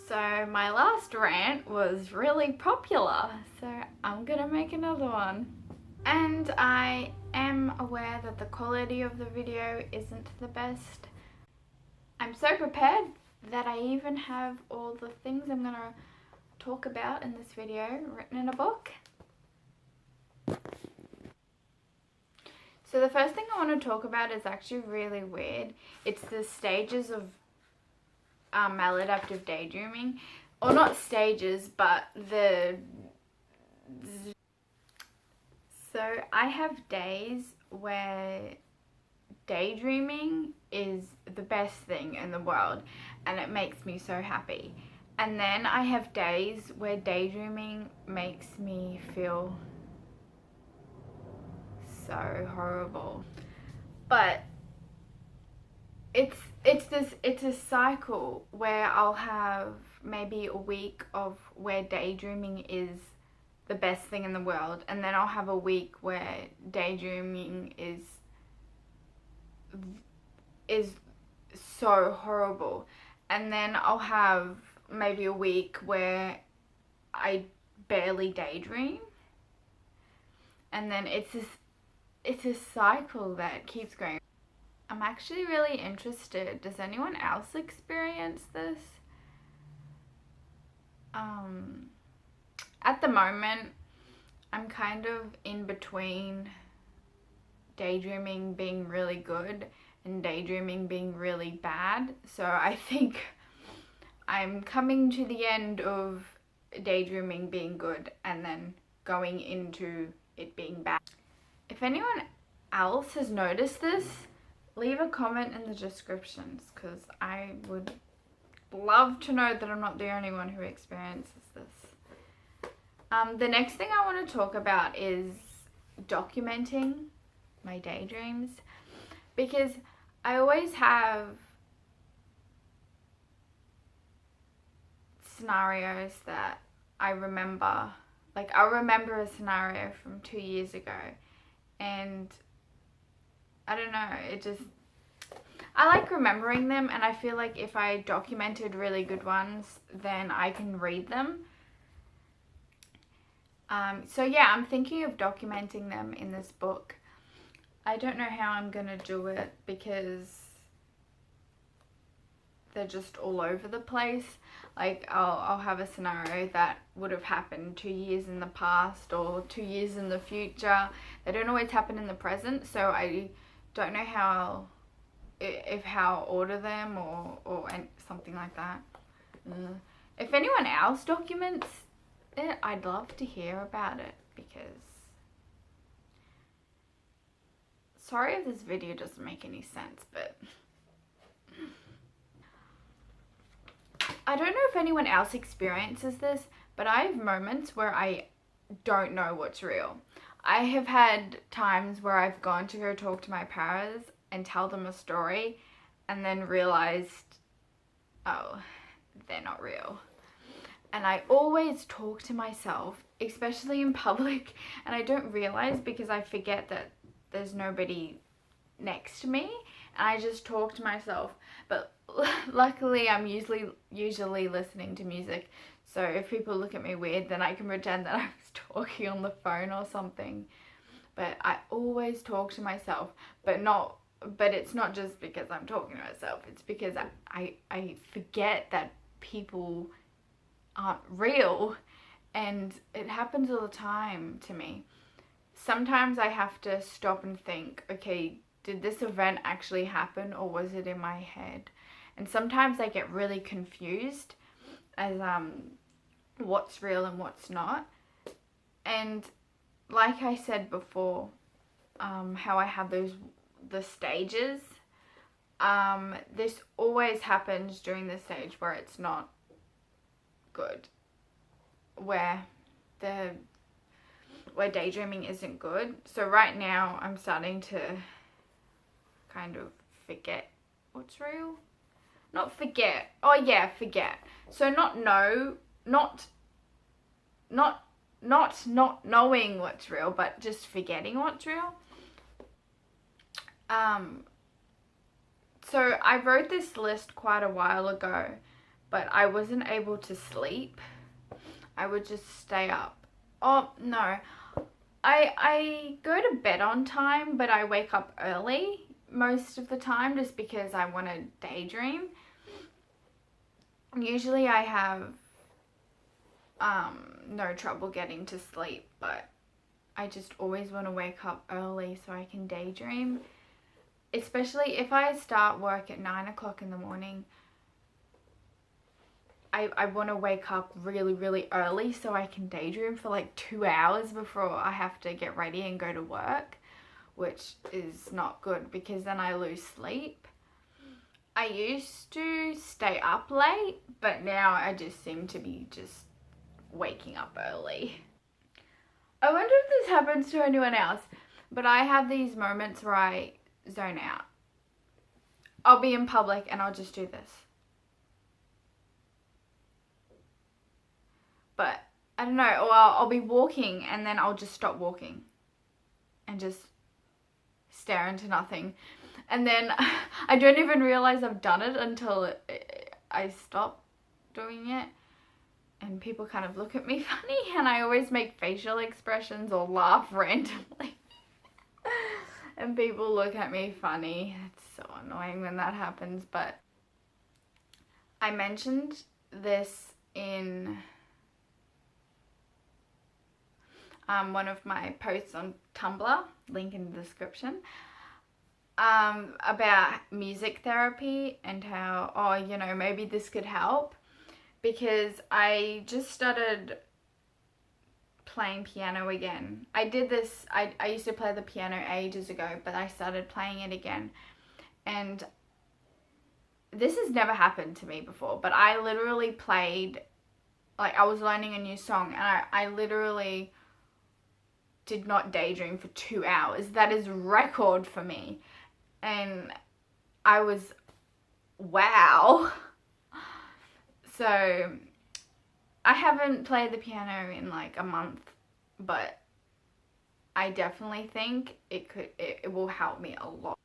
So my last rant was really popular, so I'm gonna make another one. And I am aware that the quality of the video isn't the best. I'm so prepared that I even have all the things I'm gonna talk about in this video written in a book. So the first thing I want to talk about is actually really weird. It's the stages of maladaptive daydreaming. Or not stages, but So I have days where daydreaming is the best thing in the world and it makes me so happy. And then I have days where daydreaming makes me feel so horrible. But it's a cycle where I'll have maybe a week of where daydreaming is the best thing in the world, and then I'll have a week where daydreaming is so horrible, and then I'll have maybe a week where I barely daydream, and then it's a cycle that keeps going. I'm actually really interested. Does anyone else experience this? At the moment, I'm kind of in between daydreaming being really good and daydreaming being really bad. So I think I'm coming to the end of daydreaming being good and then going into it being bad. If anyone else has noticed this, leave a comment in the descriptions because I would love to know that I'm not the only one who experiences this. The next thing I want to talk about is documenting my daydreams, because I always have scenarios that I remember. Like, I'll remember a scenario from 2 years ago and I don't know, I like remembering them, and I feel like if I documented really good ones, then I can read them. So yeah, I'm thinking of documenting them in this book. I don't know how I'm gonna do it because they're just all over the place. Like, I'll have a scenario that would have happened 2 years in the past or 2 years in the future. They don't always happen in the present, so I don't know how I'll order them or something like that. If anyone else documents it, I'd love to hear about it, because sorry if this video doesn't make any sense, but I don't know if anyone else experiences this, but I have moments where I don't know what's real. I have had times where I've gone to go talk to my parents and tell them a story and then realized, oh, they're not real. And I always talk to myself, especially in public, and I don't realize because I forget that there's nobody next to me, and I just talk to myself. But luckily I'm usually listening to music, so if people look at me weird, then I can pretend that I was talking on the phone or something. But I always talk to myself, but it's not just because I'm talking to myself, it's because I forget that people aren't real, and it happens all the time to me. Sometimes I have to stop and think, okay, did this event actually happen or was it in my head? And sometimes I get really confused as what's real and what's not. And like I said before, how I have the stages, this always happens during the stage where it's not good, where daydreaming isn't good. So right now I'm starting to kind of forget what's real. Not forget. Oh yeah, forget. So not knowing what's real, but just forgetting what's real. So I wrote this list quite a while ago, but I wasn't able to sleep. I would just stay up. Oh, no. I go to bed on time, but I wake up early most of the time just because I want to daydream. Usually I have no trouble getting to sleep, but I just always want to wake up early so I can daydream. Especially if I start work at 9 o'clock in the morning, I want to wake up really, really early so I can daydream for like 2 hours before I have to get ready and go to work, which is not good because then I lose sleep. I used to stay up late, but now I just seem to be just waking up early. I wonder if this happens to anyone else, but I have these moments where I zone out. I'll be in public and I'll just do this. But I don't know, or I'll be walking and then I'll just stop walking and just stare into nothing. And then I don't even realize I've done it until I stop doing it. And people kind of look at me funny, and I always make facial expressions or laugh randomly. And people look at me funny. It's so annoying when that happens, but I mentioned this in one of my posts on Tumblr, link in the description, about music therapy and how, oh, you know, maybe this could help. Because I just started playing piano again. I did this, I used to play the piano ages ago, but I started playing it again. And this has never happened to me before, but I literally played, like I was learning a new song, and I literally did not daydream for 2 hours. That is record for me. And I was, wow. So I haven't played the piano in like a month, but I definitely think it will help me a lot.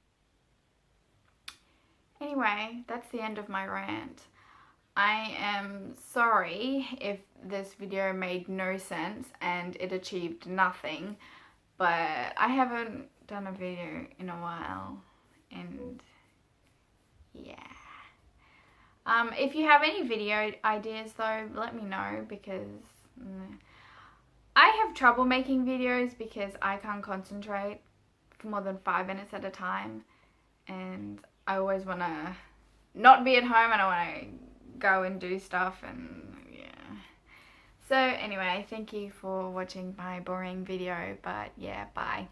Anyway, that's the end of my rant. I am sorry if this video made no sense and it achieved nothing, but I haven't done a video in a while, and yeah. If you have any video ideas though, let me know, because I have trouble making videos because I can't concentrate for more than 5 minutes at a time, and I always want to not be at home and I want to go and do stuff, and yeah. So anyway, thank you for watching my boring video, but yeah, bye.